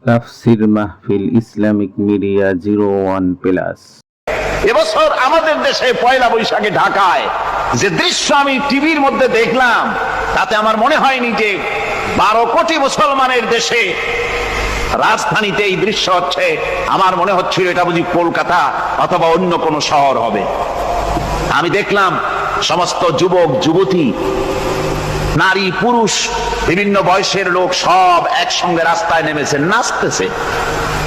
তাফসির মাহফিল Islamic media 01+। এবছর আমাদের দেশে পয়লা বৈশাখে ঢাকায় যে দৃশ্য আমি টিভির মধ্যে দেখলাম, তাতে আমার মনে হয়নি যে 12 কোটি মুসলমানের দেশে রাজধানীতে এই দৃশ্য হচ্ছে। আমার মনে হচ্ছিল এটা বুঝি কলকাতা অথবা অন্য কোন শহর হবে। আমি দেখলাম সমস্ত যুবক যুবতী, নারী পুরুষ, বিভিন্ন বয়সের লোক সব একসঙ্গে রাস্তায় নেমেছে, নাচতেছে।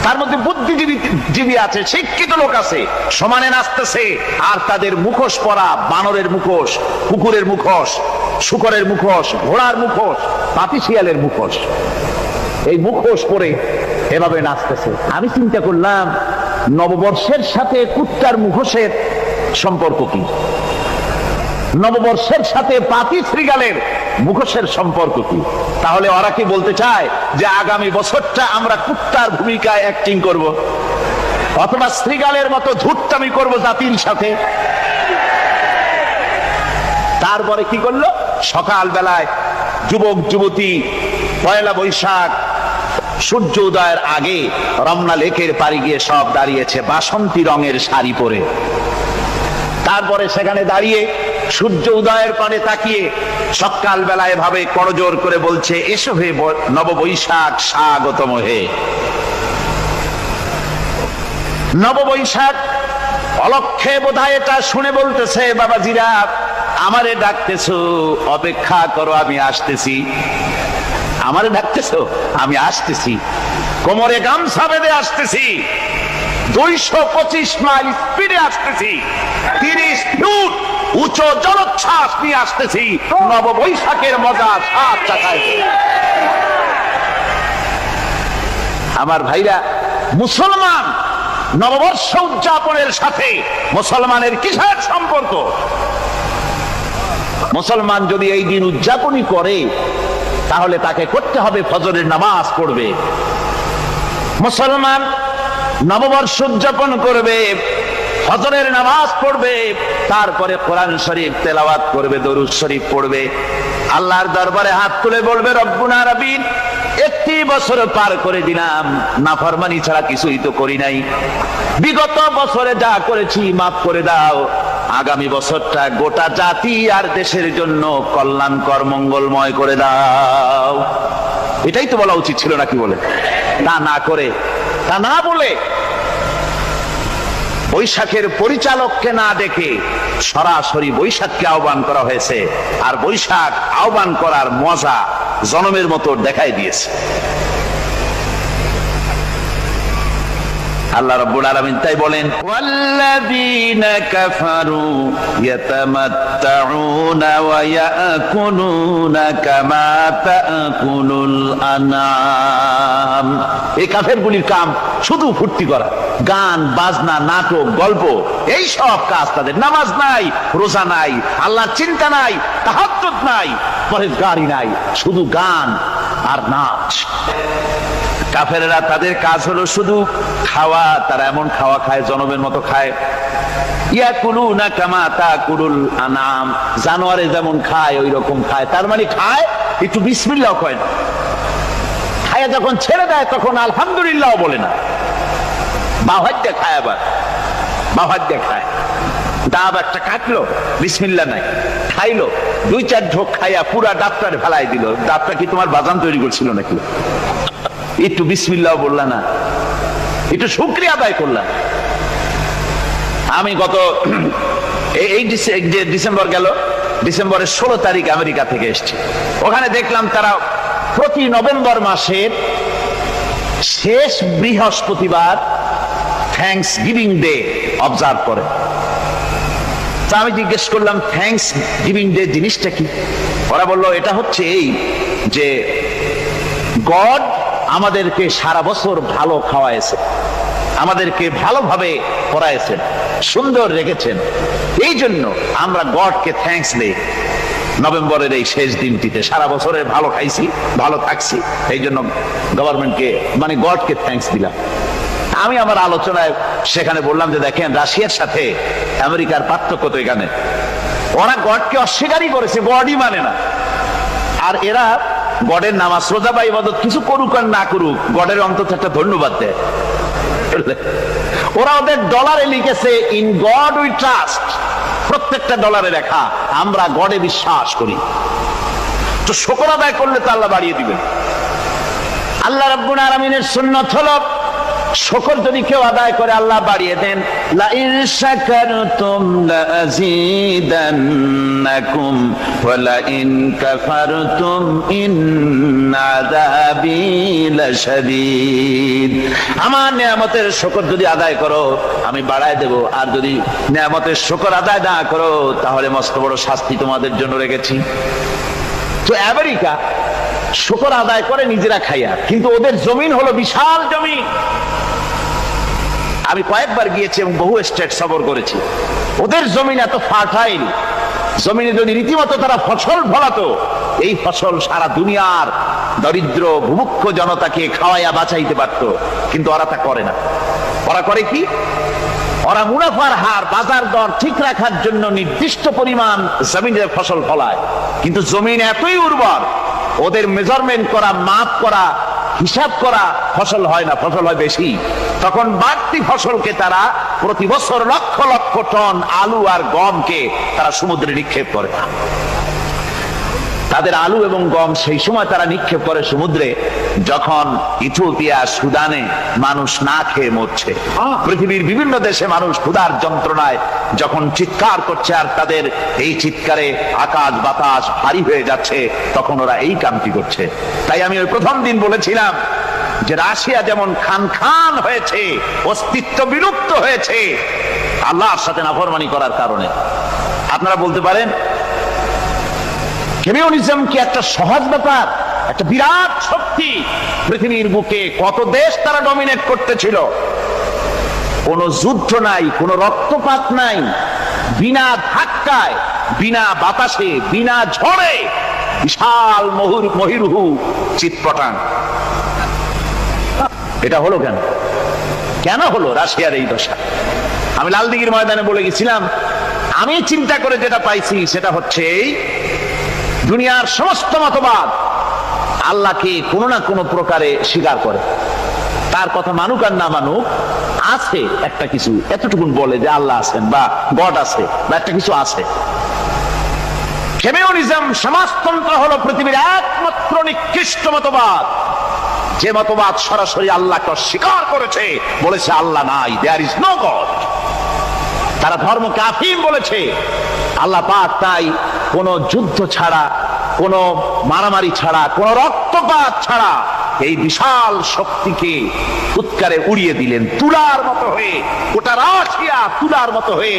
তার মধ্যে বুদ্ধিজীবী আছে, শিক্ষিত লোক আছে, সমানে নাচতেছে। আর তাদের মুখোশ পরা, বানরের মুখোশ, কুকুরের মুখোশ, শূকরের মুখোশ, ঘোড়ার মুখোশ, পাতিশিয়ালের মুখোশ, এই মুখোশ পরে এভাবে নাচতেছে। আমি চিন্তা করলাম, নববর্ষের সাথে কুত্তার মুখোশের সম্পর্ক কি? নববর্ষের সাথে পাতি শ্রীগালের মুখোশের সম্পর্ক কি? তাহলে ওরা কি বলতে চায় যে আগামী বছরটা আমরা কুত্তার ভূমিকায় অ্যাক্টিং করব, অথবা শ্রীগালের মতো ধূর্তামি করব জাতির সাথে? তারপরে কি করলো? সকাল বেলায় যুবক যুবতী পয়লা বৈশাখ সূর্য উদয়ের আগে রমনা লেকের পাড়ে গিয়ে সব দাঁড়িয়েছে বাসন্তী রঙের শাড়ি পরে। তারপরে সেখানে দাঁড়িয়ে সূর্য উদয়ের পানে তাকিয়ে সকাল বেলায় ভাবে করজোর করে বলছে, এসো হে নববৈশাখ স্বাগতম হে। নববৈশাখ অলক্ষে বোধহয় এটা শুনে বলতেছে, বাবাজিরা আমারে ডাকতেছো, অপেক্ষা করো, আমি আসতেছি। আমারে ডাকতেছো, আমি আসতেছি, কোমরে গামছা বেঁধে আসতেছি, 225 মাইল স্পিডে আসতেছি, 30 ফুট উঁচু জলোচ্ছ্বাস নিয়ে আসতেছি, নববৈশাখের মজা সাত চাকায়। আমার ভাইরা, মুসলমান নববর্ষ উদযাপনের সাথে মুসলমানের কিসের সম্পর্ক? মুসলমান যদি এই দিন উদযাপনই করে, তাহলে তাকে করতে হবে ফজরের নামাজ পড়বে। মুসলমান নববর্ষ উদযাপন করবে, ফজরের নামাজ পড়বে, তারপরে কোরআন শরীফ তেলাওয়াত করবে, দরুদ শরীফ পড়বে, আল্লাহর দরবারে হাত তুলে বলবে, রব্বুনা রাব্বিন, 1 বছর পার করে দিলাম, নাফরমানি ছাড়া কিছুই তো করি নাই, বিগত বছরে যা করেছি মাফ করে দাও, আগামী বছরটা গোটা জাতি আর দেশের জন্য কল্যাণকর মঙ্গলময় করে দাও। এটাই তো বলা উচিত ছিল নাকি? বলে তা না করে, তা না বলে, বৈশাখের পরিচালককে না ডেকে সরাসরি বৈশাখকে আহ্বান করা হয়েছে। আর বৈশাখ আহ্বান করার মজা জনমের মতো দেখাই দিয়েছে। আল্লাহ রাব্বুল আলামিন তাই বলেন, ওয়াল্লাযীনা কাফারু ইয়াতামাত্তাউনা ওয়া ইয়াকুলুনা কামা তাকুলুল আনআম। এই কাফেরগুলির কাম শুধু ফুর্তি করা, গান বাজনা, নাটক, গল্প, এই সব কাজ তাদের। নামাজ নাই, রোজা নাই, আল্লাহর চিন্তা নাই, তাহাজ্জুদ নাই, পরহেজগারি নাই, শুধু গান আর নাচ। কাফেরেরা তাদের কাজ হলো শুধু খাওয়া। তারা এমন খাওয়া খায়, জনমের মতো খায়। ইয়াকুলুনা কামা তাকুলুল আনআম, জানোয়ারে যেমন খায় ওই রকম খায়। তার মানে খায়, একটু বিসমিল্লাহ কয় না, খায় যখন ছেড়ে দেয় তখন আলহামদুলিল্লাহ বলে না, বাহাত দিয়ে খায়। আবার বাহাত দিয়ে খায়, ডাব একটা কাটলো, বিসমিল্লাহ নাই, খাইলো, 2-4 ঢোক খাইয়া পুরা ডাবটারে ফেলাই দিল। ডাবটা কি তোমার বাজান তৈরি করছিল নাকি? একটু বিসমিল্লাহ বললা না, একটু শুকরিয়া আদায় করলাম। আমি গত এই ডিসেম্বর গেল, ডিসেম্বরের 16 তারিখ আমেরিকা থেকে এসেছি। ওখানে দেখলাম তারা প্রতি নভেম্বর মাসের শেষ বৃহস্পতিবার থ্যাঙ্কস গিভিং ডে অবজার্ভ করে। তা আমি জিজ্ঞেস করলাম, থ্যাঙ্কস গিভিং ডে জিনিসটা কি? ওরা বললো, এটা হচ্ছে এই যে গড আমাদেরকে সারা বছর ভালো খাওয়াইছে, আমাদেরকে ভালোভাবে পড়াইছেন, সুন্দর রেখেছেন, এই জন্য আমরা গডকে থ্যাঙ্কস দেই নভেম্বরের এই শেষ দিনটিতে। সারা বছরের ভালো খাইছি, ভালো থাকছি, এই জন্য গভর্নমেন্টকে মানে গডকে থ্যাঙ্কস দিলাম। আমি আমার আলোচনায় সেখানে বললাম যে দেখেন, রাশিয়ার সাথে আমেরিকার পার্থক্য তো এখানে। ওরা গডকে অস্বীকারই করেছে, গডই মানে না। আর এরা গডের নামাজ রোজা বা ইবাদত কিছু করুক আর না করুক, গডের অন্তত একটা ধন্যবাদ দেয়। ওরা ওদের ডলারে লিখেছে ইন গড উই ট্রাস্ট, প্রত্যেকটা ডলারে লেখা আমরা গডে বিশ্বাস করি। তো শুকর আদায় করলে তো আল্লাহ বাড়িয়ে দিবেন। আল্লাহ রাব্বুল আলামিনের সুন্নাত হলো শুকর যদি কেউ আদায় করে আল্লাহ বাড়িয়ে দেন। লা ইন শাকারতুম লাযীদান্নাকুম ওয়া লা ইন কাফারতুম ইন্না আযাবী লাশাদীদ। আমার নিয়ামতের শুকর যদি আদায় করো আমি বাড়ায় দেব, আর যদি নিয়ামতের শুকর আদায় না করো তাহলে মস্ত বড় শাস্তি তোমাদের জন্য রেখেছি। তো আমেরিকা শুকর আদায় করে নিজেরা খাইয়া, কিন্তু ওদের জমিন হলো বিশাল জমিন। আমি কয়েকবার গিয়েছি এবং বহু স্টেট সফর করেছি। ওদের জমিন এত ফার্টাইল, জমিনে যদি রীতিমতো তারা ফসল ফলাতো, এই ফসল সারা দুনিয়ার দরিদ্র ভূমুক্ষ জনতাকে খাওয়াইয়া বাঁচাইতে পারত। কিন্তু ওরা তা করে না। ওরা করে কি? ওরা মুনাফার হার, বাজার দর ঠিক রাখার জন্য নির্দিষ্ট পরিমাণ জমিনের ফসল ফলায়, কিন্তু জমিন এতই উর্বর ওদের মেজারমেন্ট করা, মাপ করা, হিসাব করা ফসল হয় না, ফসল হয় বেশি। তখন বাড়তি ফসলকে তারা প্রতি বছর লক্ষ লক্ষ টন আলু আর গমকে তারা সমুদ্রে নিক্ষেপ করে। তাদের আলু এবং গম সেই সময় তারা নিক্ষেপ করে সমুদ্রে যখন ইথিওপিয়া, সুদানে মানুষ না খেয়ে মরছে। পৃথিবীর বিভিন্ন দেশে মানুষ ক্ষুধার যন্ত্রণায় যখন চিৎকার করছে আর তাদের এই চিৎকারে আকাশ বাতাস ভারী হয়ে যাচ্ছে, তখন ওরা এই কামটি করছে। তাই আমি ওই প্রথম দিন বলেছিলাম যে রাশিয়া যেমন খান খান হয়েছে, অস্তিত্ব বিলুপ্ত হয়েছে আল্লাহর সাথে নাফরমানি করার কারণে। আপনারা বলতে পারেন কমিউনিজম কি একটা সহজ ব্যাপার? একটা বিরাট শক্তি, পৃথিবীর বুকে কত দেশ তারা ডমিনেট করতেছিল। কোন যুদ্ধ নাই, কোন রক্তপাত নাই, বিনা ধাক্কায়, বিনা বাতাসে, বিনা ঝড়ে বিশাল মহিরুহু চিৎপটাং। এটা হলো কেন? কেন হলো রাশিয়ার এই দশা? আমি লালদিঘির ময়দানে বলে গেছিলাম, আমি চিন্তা করে যেটা পাইছি সেটা হচ্ছে দুনিয়ার সমস্ত মতবাদ আল্লাহকে কোনো না কোনো প্রকারে স্বীকার করে। তার কথা মানুক আর না মানুক, আছে একটা কিছু, এতটুকুন বলে যে আল্লাহ আছেন বা গড আছে বা একটা কিছু আছে। কমিউনিজম, সমাজতন্ত্র হলো পৃথিবীর একমাত্র নিকৃষ্ট মতবাদ, যে মতবাদ সরাসরি আল্লাহকে অস্বীকার করেছে, বলেছে আল্লাহ নাই, দেয়ার ইজ নো গড। তারা ধর্মকে আফিম বলেছে। আল্লাহ পাক তাই কোন যুদ্ধ ছাড়া, কোন মারামারি ছাড়া, কোন রক্তপাত ছাড়া এই বিশাল শক্তিকে উৎকারে উড়িয়ে দিলেন, তুলার মতো হয়ে। গোটা রাশিয়া তুলার মতো হয়ে,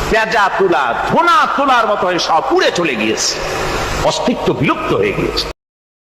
পেঁজা তুলা, ধোনা তুলার মতো হয়ে সব উড়ে চলে গিয়েছে, অস্তিত্ব বিলুপ্ত হয়ে গিয়েছে।